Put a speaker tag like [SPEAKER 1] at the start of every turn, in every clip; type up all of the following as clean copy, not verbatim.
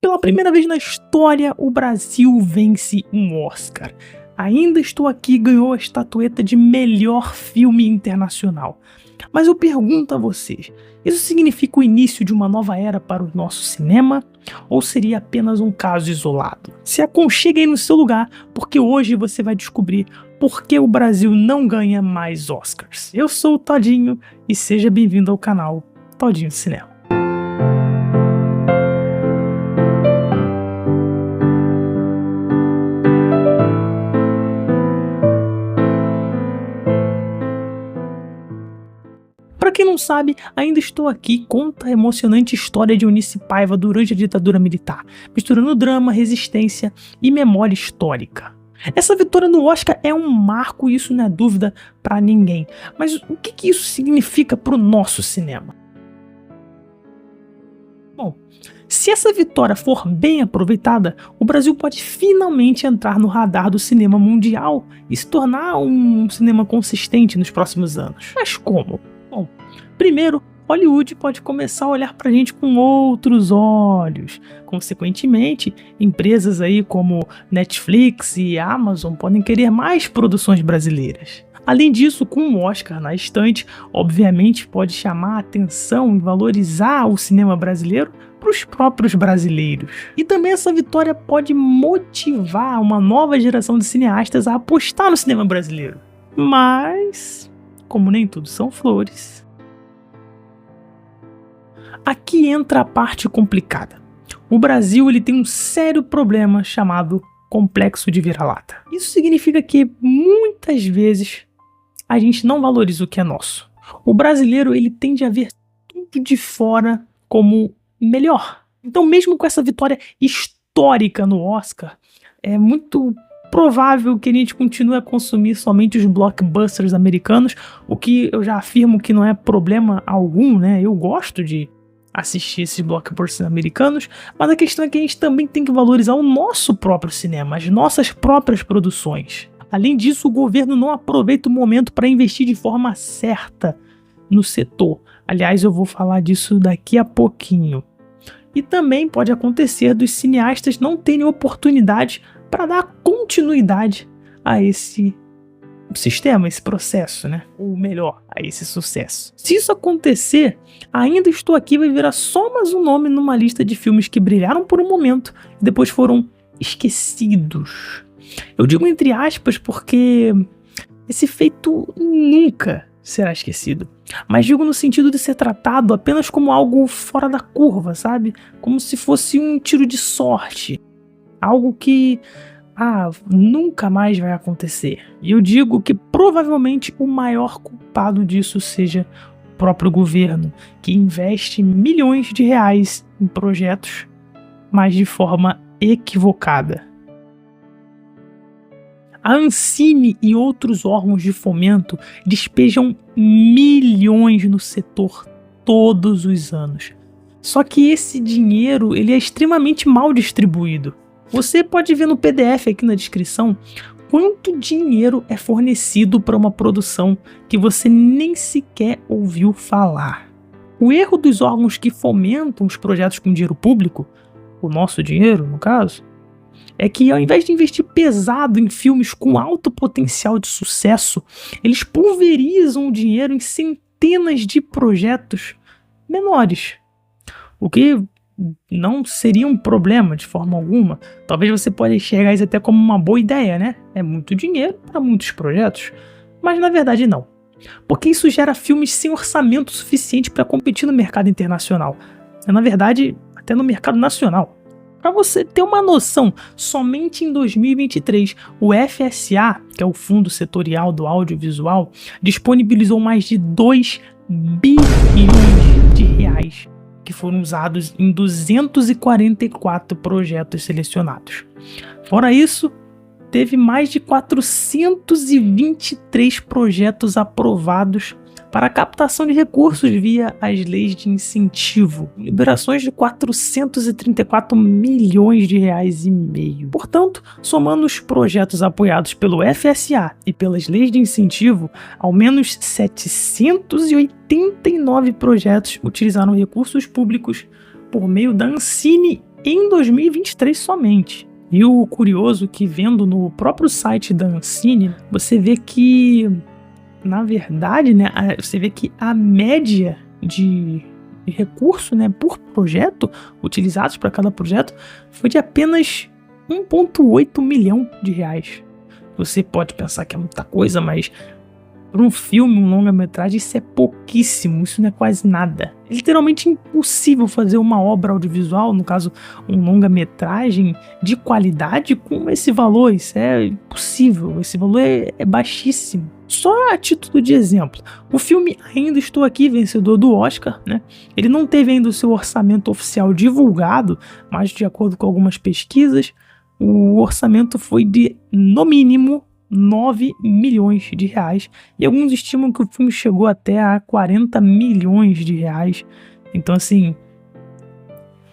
[SPEAKER 1] Pela primeira vez na história, o Brasil vence um Oscar. Ainda Estou Aqui ganhou a estatueta de melhor filme internacional. Mas eu pergunto a vocês, isso significa o início de uma nova era para o nosso cinema? Ou seria apenas um caso isolado? Se aconchegue aí no seu lugar, porque hoje você vai descobrir por que o Brasil não ganha mais Oscars. Eu sou o Todinho e seja bem-vindo ao canal Todinho Cinema. Pra quem não sabe, Ainda Estou Aqui conta a emocionante história de Eunice Paiva durante a ditadura militar, misturando drama, resistência e memória histórica. Essa vitória no Oscar é um marco e isso não é dúvida pra ninguém. Mas o que isso significa pro nosso cinema? Bom, se essa vitória for bem aproveitada, o Brasil pode finalmente entrar no radar do cinema mundial e se tornar um cinema consistente nos próximos anos. Mas como? Bom, primeiro, Hollywood pode começar a olhar pra gente com outros olhos. Consequentemente, empresas aí como Netflix e Amazon podem querer mais produções brasileiras. Além disso, com o Oscar na estante, obviamente pode chamar a atenção e valorizar o cinema brasileiro para os próprios brasileiros. E também essa vitória pode motivar uma nova geração de cineastas a apostar no cinema brasileiro. Mas, como nem tudo são flores, aqui entra a parte complicada. O Brasil ele tem um sério problema chamado complexo de vira-lata. Isso significa que muitas vezes a gente não valoriza o que é nosso. O brasileiro ele tende a ver tudo de fora como melhor. Então, mesmo com essa vitória histórica no Oscar, é muito provável que a gente continue a consumir somente os blockbusters americanos, o que eu já afirmo que não é problema algum, né? Eu gosto de assistir esses blockbusters americanos, mas a questão é que a gente também tem que valorizar o nosso próprio cinema, as nossas próprias produções. Além disso, o governo não aproveita o momento para investir de forma certa no setor. Aliás, eu vou falar disso daqui a pouquinho. E também pode acontecer dos cineastas não terem oportunidade para dar continuidade a esse sistema, esse processo, né? Ou melhor, a esse sucesso. Se isso acontecer, Ainda Estou Aqui vai virar só mais um nome numa lista de filmes que brilharam por um momento e depois foram esquecidos. Eu digo entre aspas porque esse feito nunca será esquecido. Mas digo no sentido de ser tratado apenas como algo fora da curva, sabe? Como se fosse um tiro de sorte. Algo que nunca mais vai acontecer. E eu digo que provavelmente o maior culpado disso seja o próprio governo, que investe milhões de reais em projetos, mas de forma equivocada. A Ancine e outros órgãos de fomento despejam milhões no setor todos os anos. Só que esse dinheiro ele é extremamente mal distribuído. Você pode ver no PDF aqui na descrição quanto dinheiro é fornecido para uma produção que você nem sequer ouviu falar. O erro dos órgãos que fomentam os projetos com dinheiro público, o nosso dinheiro no caso, é que ao invés de investir pesado em filmes com alto potencial de sucesso, eles pulverizam o dinheiro em centenas de projetos menores. O que não seria um problema de forma alguma. Talvez você possa enxergar isso até como uma boa ideia, né? É muito dinheiro para muitos projetos, mas na verdade não. Porque isso gera filmes sem orçamento suficiente para competir no mercado internacional. Na verdade, até no mercado nacional. Para você ter uma noção, somente em 2023, o FSA, que é o Fundo Setorial do Audiovisual, disponibilizou mais de 2 bilhões de reais que foram usados em 244 projetos selecionados. Fora isso, teve mais de 423 projetos aprovados para a captação de recursos via as leis de incentivo, liberações de 434 milhões de reais e meio. Portanto, somando os projetos apoiados pelo FSA e pelas leis de incentivo, ao menos 789 projetos utilizaram recursos públicos por meio da Ancine em 2023 somente. E o curioso é que, vendo no próprio site da Ancine, você vê que, na verdade, né, você vê que a média de recurso, né, por projeto, utilizados para cada projeto, foi de apenas 1,8 milhão de reais. Você pode pensar que é muita coisa, mas para um filme, um longa-metragem, isso é pouquíssimo, isso não é quase nada. É literalmente impossível fazer uma obra audiovisual, no caso, um longa-metragem de qualidade com esse valor. Isso é impossível, esse valor é baixíssimo. Só a título de exemplo, o filme Ainda Estou Aqui, vencedor do Oscar, né? Ele não teve ainda o seu orçamento oficial divulgado, mas de acordo com algumas pesquisas, o orçamento foi de, no mínimo, 9 milhões de reais. E alguns estimam que o filme chegou até a 40 milhões de reais. Então, assim,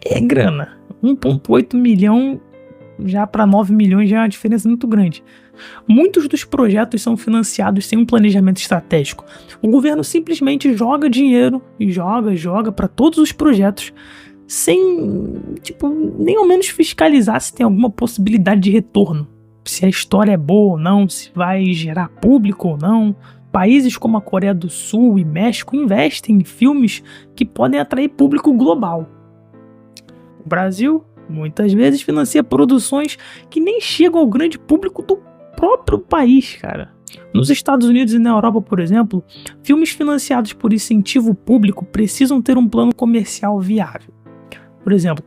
[SPEAKER 1] é grana. 1,8 milhão já para 9 milhões já é uma diferença muito grande. Muitos dos projetos são financiados sem um planejamento estratégico. O governo simplesmente joga dinheiro e joga para todos os projetos sem, nem ao menos fiscalizar se tem alguma possibilidade de retorno. Se a história é boa ou não, se vai gerar público ou não. Países como a Coreia do Sul e México investem em filmes que podem atrair público global. O Brasil, muitas vezes, financia produções que nem chegam ao grande público do próprio país, cara. Nos Estados Unidos e na Europa, por exemplo, filmes financiados por incentivo público precisam ter um plano comercial viável. Por exemplo,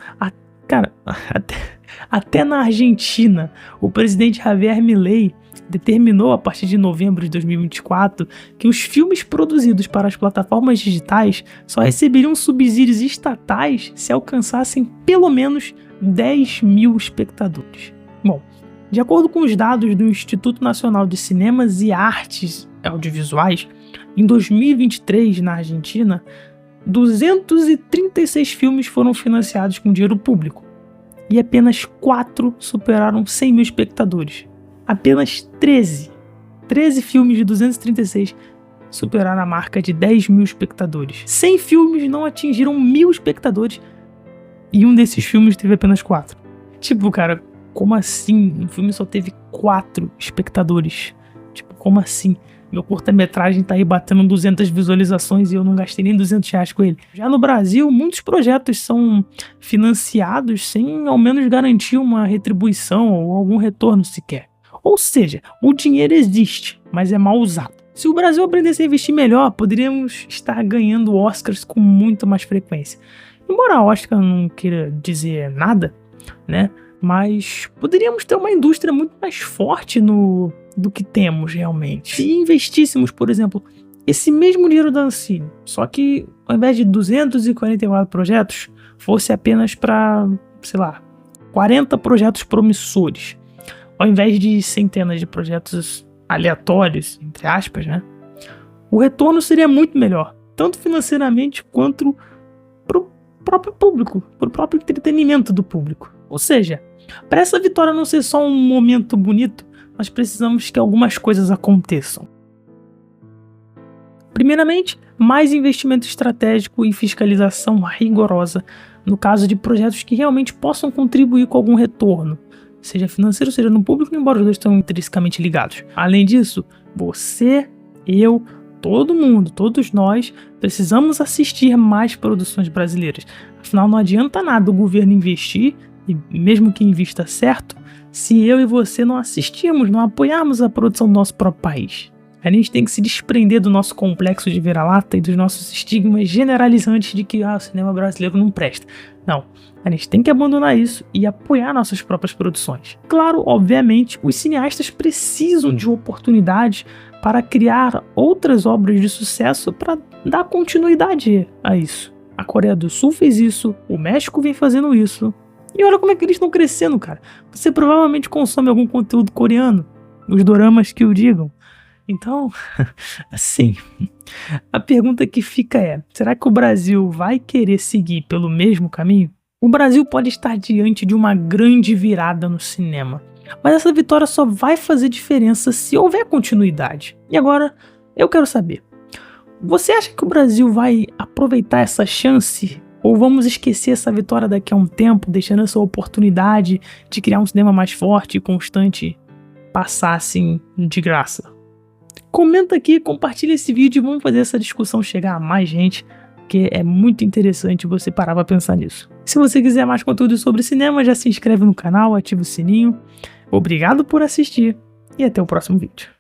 [SPEAKER 1] até na Argentina, o presidente Javier Milei determinou a partir de novembro de 2024 que os filmes produzidos para as plataformas digitais só receberiam subsídios estatais se alcançassem pelo menos 10 mil espectadores. Bom, de acordo com os dados do Instituto Nacional de Cinemas e Artes Audiovisuais, em 2023, na Argentina, 236 filmes foram financiados com dinheiro público e apenas 4 superaram 100 mil espectadores. Apenas 13 filmes de 236 superaram a marca de 10 mil espectadores. 100 filmes não atingiram 1.000 espectadores e um desses filmes teve apenas 4. Cara, como assim? Um filme só teve 4 espectadores. Como assim? Meu curta-metragem tá aí batendo 200 visualizações e eu não gastei nem 200 reais com ele. Já no Brasil, muitos projetos são financiados sem ao menos garantir uma retribuição ou algum retorno sequer. Ou seja, o dinheiro existe, mas é mal usado. Se o Brasil aprendesse a investir melhor, poderíamos estar ganhando Oscars com muito mais frequência. Embora a Oscar não queira dizer nada, né? Mas poderíamos ter uma indústria muito mais forte do que temos realmente. Se investíssemos, por exemplo, esse mesmo dinheiro da Ancine, só que ao invés de 244 projetos, fosse apenas para, 40 projetos promissores, ao invés de centenas de projetos aleatórios, entre aspas, né? O retorno seria muito melhor, tanto financeiramente quanto para o próprio público, para o próprio entretenimento do público. Ou seja, para essa vitória não ser só um momento bonito, nós precisamos que algumas coisas aconteçam. Primeiramente, mais investimento estratégico e fiscalização rigorosa no caso de projetos que realmente possam contribuir com algum retorno, seja financeiro, seja no público, embora os dois estão intrinsecamente ligados. Além disso, você, eu, todo mundo, todos nós, precisamos assistir mais produções brasileiras. Afinal, não adianta nada o governo investir, e mesmo que invista certo, se eu e você não assistirmos, não apoiarmos a produção do nosso próprio país. A gente tem que se desprender do nosso complexo de vira-lata e dos nossos estigmas generalizantes de que o cinema brasileiro não presta. Não, a gente tem que abandonar isso e apoiar nossas próprias produções. Claro, obviamente, os cineastas precisam de oportunidades para criar outras obras de sucesso para dar continuidade a isso. A Coreia do Sul fez isso, o México vem fazendo isso. E olha como é que eles estão crescendo, cara. Você provavelmente consome algum conteúdo coreano, os doramas que o digam. Então, assim, a pergunta que fica é, será que o Brasil vai querer seguir pelo mesmo caminho? O Brasil pode estar diante de uma grande virada no cinema, mas essa vitória só vai fazer diferença se houver continuidade. E agora, eu quero saber, você acha que o Brasil vai aproveitar essa chance Ou vamos esquecer essa vitória daqui a um tempo, deixando essa oportunidade de criar um cinema mais forte e constante passar assim de graça? Comenta aqui, compartilha esse vídeo e vamos fazer essa discussão chegar a mais gente, porque é muito interessante você parar pra pensar nisso. Se você quiser mais conteúdo sobre cinema, já se inscreve no canal, ativa o sininho. Obrigado por assistir e até o próximo vídeo.